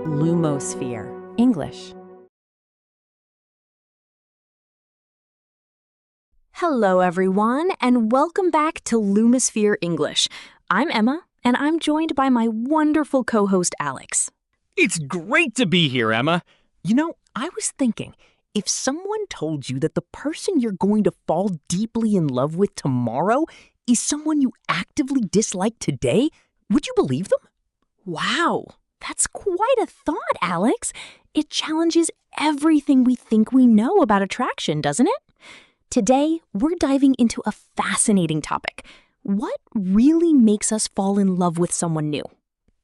Lumosphere, English. Hello, everyone, and welcome back to Lumosphere English. I'm Emma, and I'm joined by my wonderful co-host, Alex. It's great to be here, Emma. You know, I was thinking, if someone told you that the person you're going to fall deeply in love with tomorrow is someone you actively dislike today, would you believe them? Wow, that's quite a thought, Alex. It challenges everything we think we know about attraction, doesn't it? Today, we're diving into a fascinating topic. What really makes us fall in love with someone new?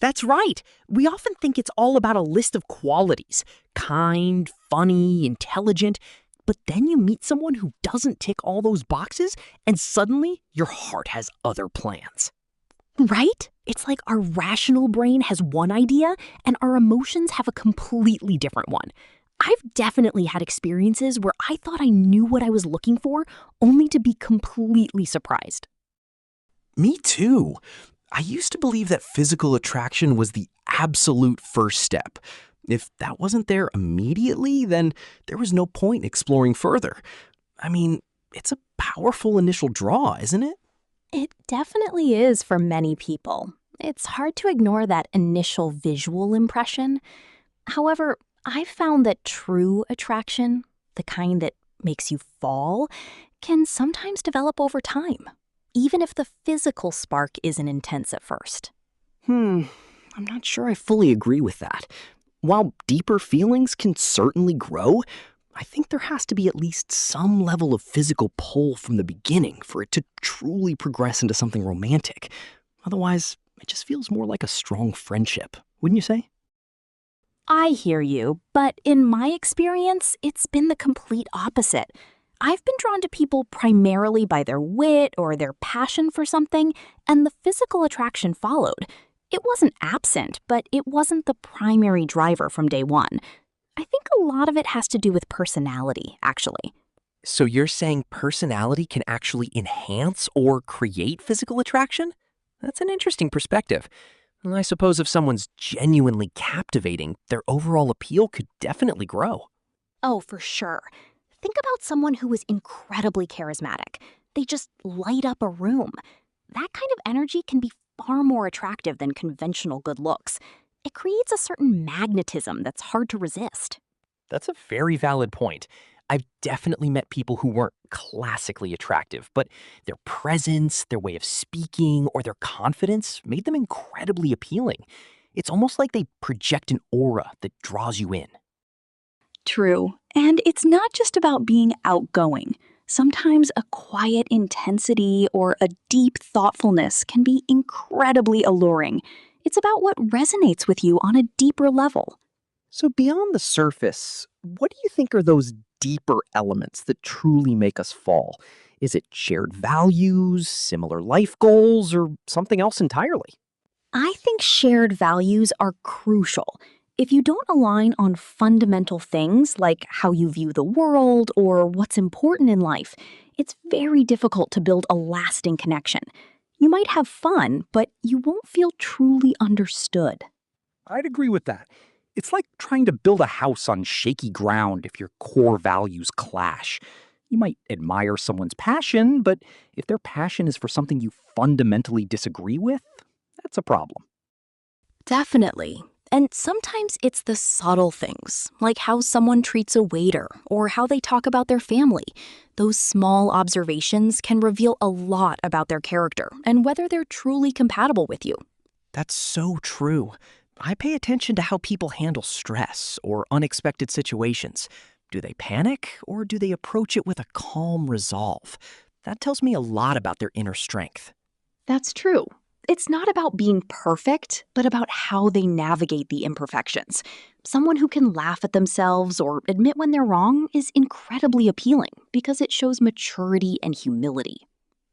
That's right. We often think it's all about a list of qualities. Kind, funny, intelligent. But then you meet someone who doesn't tick all those boxes, and suddenly your heart has other plans. Right? It's like our rational brain has one idea, and our emotions have a completely different one. I've definitely had experiences where I thought I knew what I was looking for, only to be completely surprised. Me too. I used to believe that physical attraction was the absolute first step. If that wasn't there immediately, then there was no point exploring further. I mean, it's a powerful initial draw, isn't it? It definitely is for many people. It's hard to ignore that initial visual impression. However, I've found that true attraction, the kind that makes you fall, can sometimes develop over time, even if the physical spark isn't intense at first. I'm not sure I fully agree with that. While deeper feelings can certainly grow, I think there has to be at least some level of physical pull from the beginning for it to truly progress into something romantic. Otherwise, it just feels more like a strong friendship, wouldn't you say? I hear you, but in my experience, it's been the complete opposite. I've been drawn to people primarily by their wit or their passion for something, and the physical attraction followed. It wasn't absent, but it wasn't the primary driver from day one. I think a lot of it has to do with personality, actually. So you're saying personality can actually enhance or create physical attraction? That's an interesting perspective. Well, I suppose if someone's genuinely captivating, their overall appeal could definitely grow. Oh, for sure. Think about someone who is incredibly charismatic. They just light up a room. That kind of energy can be far more attractive than conventional good looks. It creates a certain magnetism that's hard to resist. That's a very valid point. I've definitely met people who weren't classically attractive, but their presence, their way of speaking, or their confidence made them incredibly appealing. It's almost like they project an aura that draws you in. True. And it's not just about being outgoing. Sometimes a quiet intensity or a deep thoughtfulness can be incredibly alluring. It's about what resonates with you on a deeper level. So beyond the surface, what do you think are those deeper elements that truly make us fall? Is it shared values, similar life goals, or something else entirely? I think shared values are crucial. If you don't align on fundamental things like how you view the world or what's important in life, it's very difficult to build a lasting connection. You might have fun, but you won't feel truly understood. I'd agree with that. It's like trying to build a house on shaky ground if your core values clash. You might admire someone's passion, but if their passion is for something you fundamentally disagree with, that's a problem. Definitely. And sometimes it's the subtle things, like how someone treats a waiter or how they talk about their family. Those small observations can reveal a lot about their character and whether they're truly compatible with you. That's so true. I pay attention to how people handle stress or unexpected situations. Do they panic or do they approach it with a calm resolve? That tells me a lot about their inner strength. That's true. It's not about being perfect, but about how they navigate the imperfections. Someone who can laugh at themselves or admit when they're wrong is incredibly appealing because it shows maturity and humility.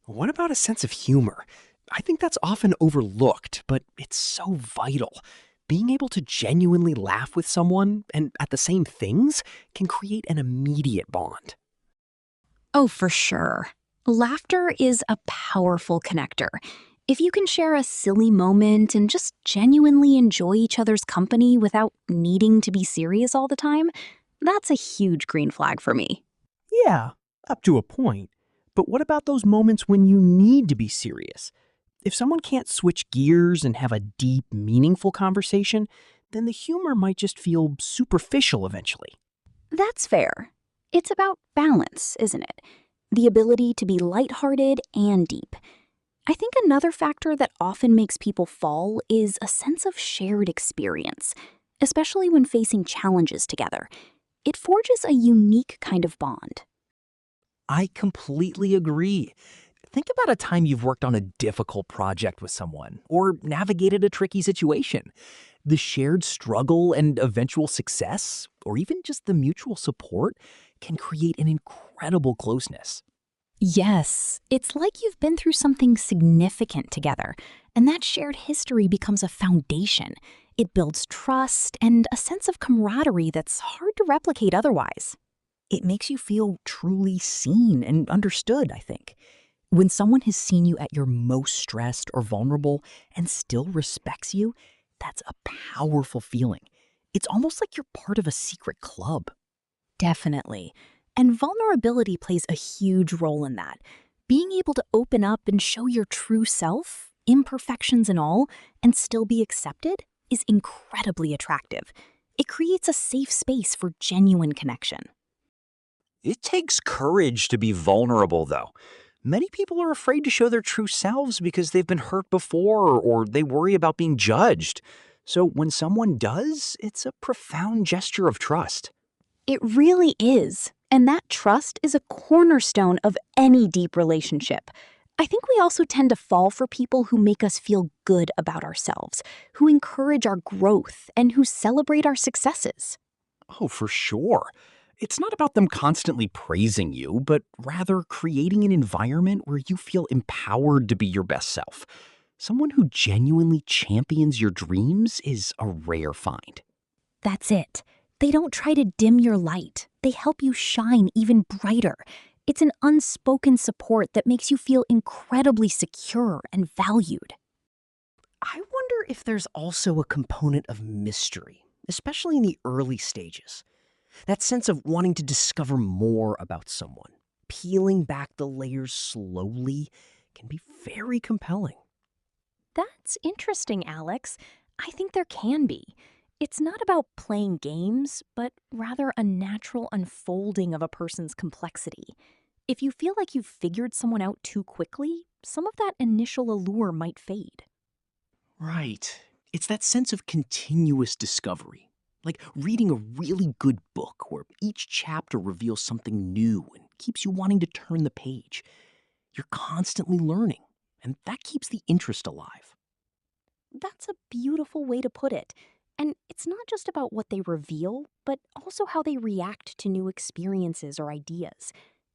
What about a sense of humor? I think that's often overlooked, but it's so vital. Being able to genuinely laugh with someone and at the same things can create an immediate bond. Oh, for sure. Laughter is a powerful connector. If you can share a silly moment and just genuinely enjoy each other's company without needing to be serious all the time, that's a huge green flag for me. Yeah, up to a point. But what about those moments when you need to be serious? If someone can't switch gears and have a deep, meaningful conversation, then the humor might just feel superficial eventually. That's fair. It's about balance, isn't it? The ability to be lighthearted and deep. I think another factor that often makes people fall is a sense of shared experience, especially when facing challenges together. It forges a unique kind of bond. I completely agree. Think about a time you've worked on a difficult project with someone or navigated a tricky situation. The shared struggle and eventual success, or even just the mutual support, can create an incredible closeness. Yes, it's like you've been through something significant together, and that shared history becomes a foundation. It builds trust and a sense of camaraderie that's hard to replicate otherwise. It makes you feel truly seen and understood, I think. When someone has seen you at your most stressed or vulnerable and still respects you, that's a powerful feeling. It's almost like you're part of a secret club. Definitely. And vulnerability plays a huge role in that. Being able to open up and show your true self, imperfections and all, and still be accepted is incredibly attractive. It creates a safe space for genuine connection. It takes courage to be vulnerable, though. Many people are afraid to show their true selves because they've been hurt before or they worry about being judged. So when someone does, it's a profound gesture of trust. It really is. And that trust is a cornerstone of any deep relationship. I think we also tend to fall for people who make us feel good about ourselves, who encourage our growth, and who celebrate our successes. Oh, for sure. It's not about them constantly praising you, but rather creating an environment where you feel empowered to be your best self. Someone who genuinely champions your dreams is a rare find. That's it. They don't try to dim your light. They help you shine even brighter. It's an unspoken support that makes you feel incredibly secure and valued. I wonder if there's also a component of mystery, especially in the early stages. That sense of wanting to discover more about someone, peeling back the layers slowly, can be very compelling. That's interesting, Alex. I think there can be. It's not about playing games, but rather a natural unfolding of a person's complexity. If you feel like you've figured someone out too quickly, some of that initial allure might fade. Right. It's that sense of continuous discovery, like reading a really good book where each chapter reveals something new and keeps you wanting to turn the page. You're constantly learning, and that keeps the interest alive. That's a beautiful way to put it. And it's not just about what they reveal, but also how they react to new experiences or ideas.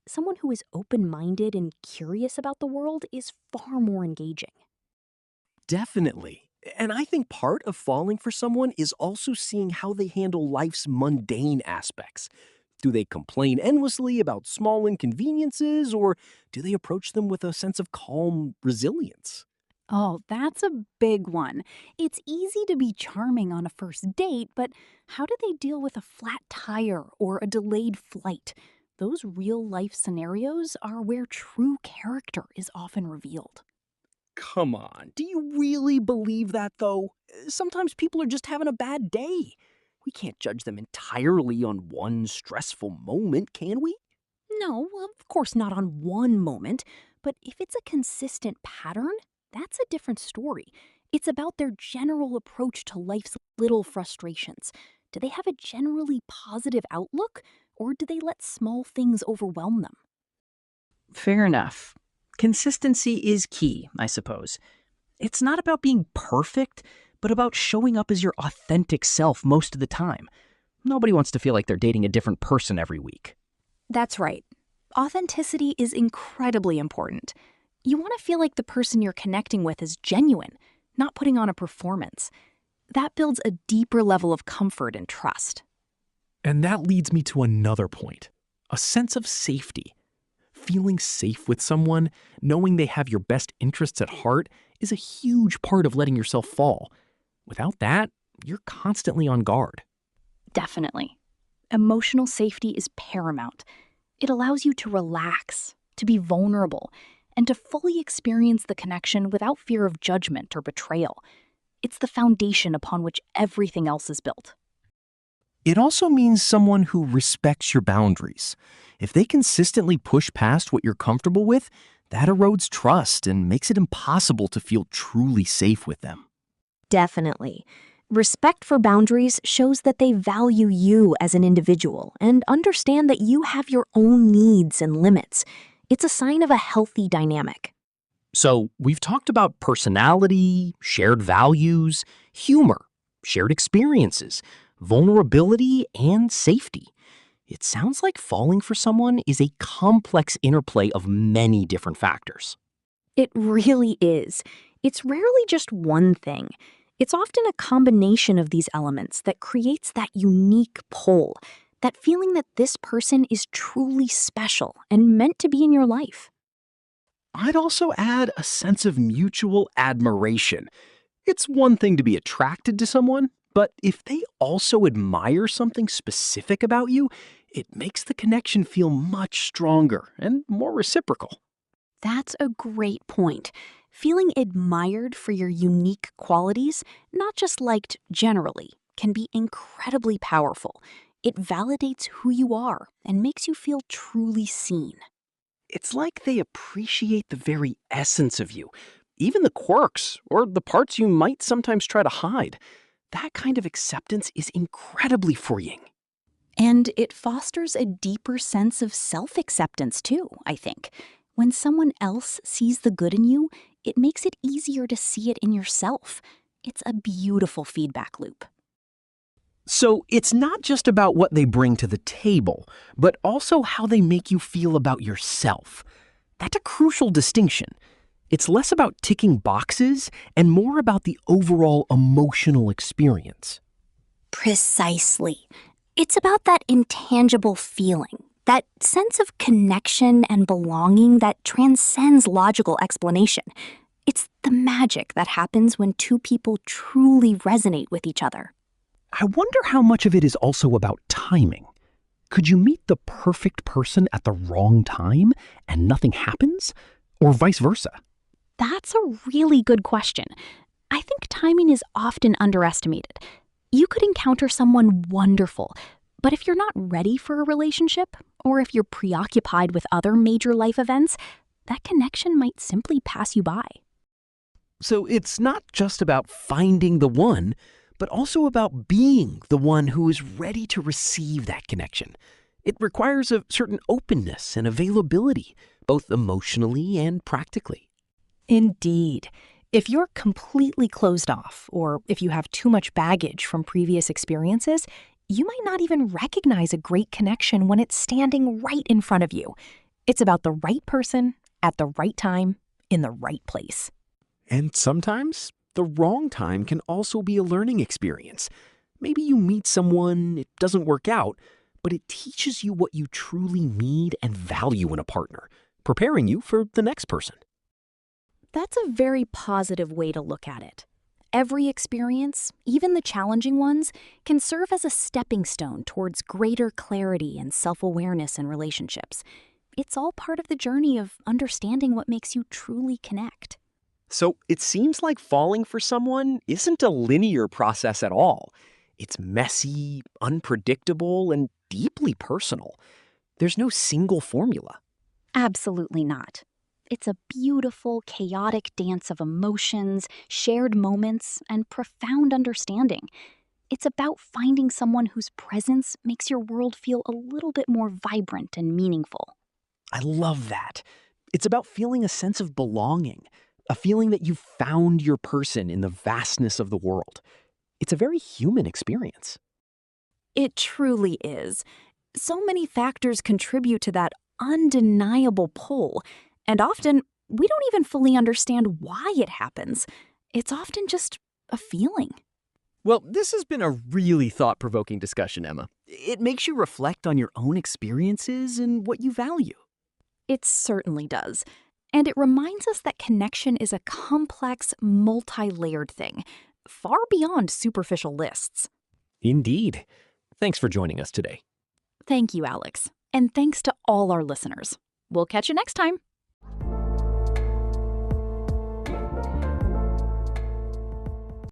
Someone who is open-minded and curious about the world is far more engaging. Definitely. And I think part of falling for someone is also seeing how they handle life's mundane aspects. Do they complain endlessly about small inconveniences, or do they approach them with a sense of calm resilience? Oh, that's a big one. It's easy to be charming on a first date, but how do they deal with a flat tire or a delayed flight? Those real-life scenarios are where true character is often revealed. Come on, do you really believe that, though? Sometimes people are just having a bad day. We can't judge them entirely on one stressful moment, can we? No, of course not on one moment, but if it's a consistent pattern, that's a different story. It's about their general approach to life's little frustrations. Do they have a generally positive outlook, or do they let small things overwhelm them? Fair enough. Consistency is key, I suppose. It's not about being perfect, but about showing up as your authentic self most of the time. Nobody wants to feel like they're dating a different person every week. That's right. Authenticity is incredibly important. You want to feel like the person you're connecting with is genuine, not putting on a performance. That builds a deeper level of comfort and trust. And that leads me to another point, a sense of safety. Feeling safe with someone, knowing they have your best interests at heart, is a huge part of letting yourself fall. Without that, you're constantly on guard. Definitely. Emotional safety is paramount. It allows you to relax, to be vulnerable, and to fully experience the connection without fear of judgment or betrayal. It's the foundation upon which everything else is built. It also means someone who respects your boundaries. If they consistently push past what you're comfortable with, that erodes trust and makes it impossible to feel truly safe with them. Definitely. Respect for boundaries shows that they value you as an individual and understand that you have your own needs and limits. It's a sign of a healthy dynamic. So, we've talked about personality, shared values, humor, shared experiences, vulnerability, and safety. It sounds like falling for someone is a complex interplay of many different factors. It really is. It's rarely just one thing. It's often a combination of these elements that creates that unique pull, that feeling that this person is truly special and meant to be in your life. I'd also add a sense of mutual admiration. It's one thing to be attracted to someone, but if they also admire something specific about you, it makes the connection feel much stronger and more reciprocal. That's a great point. Feeling admired for your unique qualities, not just liked generally, can be incredibly powerful. It validates who you are and makes you feel truly seen. It's like they appreciate the very essence of you, even the quirks or the parts you might sometimes try to hide. That kind of acceptance is incredibly freeing. And it fosters a deeper sense of self-acceptance too, I think. When someone else sees the good in you, it makes it easier to see it in yourself. It's a beautiful feedback loop. So, it's not just about what they bring to the table, but also how they make you feel about yourself. That's a crucial distinction. It's less about ticking boxes and more about the overall emotional experience. Precisely. It's about that intangible feeling, that sense of connection and belonging that transcends logical explanation. It's the magic that happens when two people truly resonate with each other. I wonder how much of it is also about timing. Could you meet the perfect person at the wrong time and nothing happens? Or vice versa? That's a really good question. I think timing is often underestimated. You could encounter someone wonderful, but if you're not ready for a relationship, or if you're preoccupied with other major life events, that connection might simply pass you by. So it's not just about finding the one, but also about being the one who is ready to receive that connection. It requires a certain openness and availability, both emotionally and practically. Indeed. If you're completely closed off, or if you have too much baggage from previous experiences, you might not even recognize a great connection when it's standing right in front of you. It's about the right person, at the right time, in the right place. And sometimes the wrong time can also be a learning experience. Maybe you meet someone, it doesn't work out, but it teaches you what you truly need and value in a partner, preparing you for the next person. That's a very positive way to look at it. Every experience, even the challenging ones, can serve as a stepping stone towards greater clarity and self-awareness in relationships. It's all part of the journey of understanding what makes you truly connect. So it seems like falling for someone isn't a linear process at all. It's messy, unpredictable, and deeply personal. There's no single formula. Absolutely not. It's a beautiful, chaotic dance of emotions, shared moments, and profound understanding. It's about finding someone whose presence makes your world feel a little bit more vibrant and meaningful. I love that. It's about feeling a sense of belonging, a feeling that you've found your person in the vastness of the world. It's a very human experience. It truly is. So many factors contribute to that undeniable pull, and often we don't even fully understand why it happens. It's often just a feeling. Well, this has been a really thought-provoking discussion, Emma. It makes you reflect on your own experiences and what you value. It certainly does. And it reminds us that connection is a complex, multi-layered thing, far beyond superficial lists. Indeed. Thanks for joining us today. Thank you, Alex. And thanks to all our listeners. We'll catch you next time.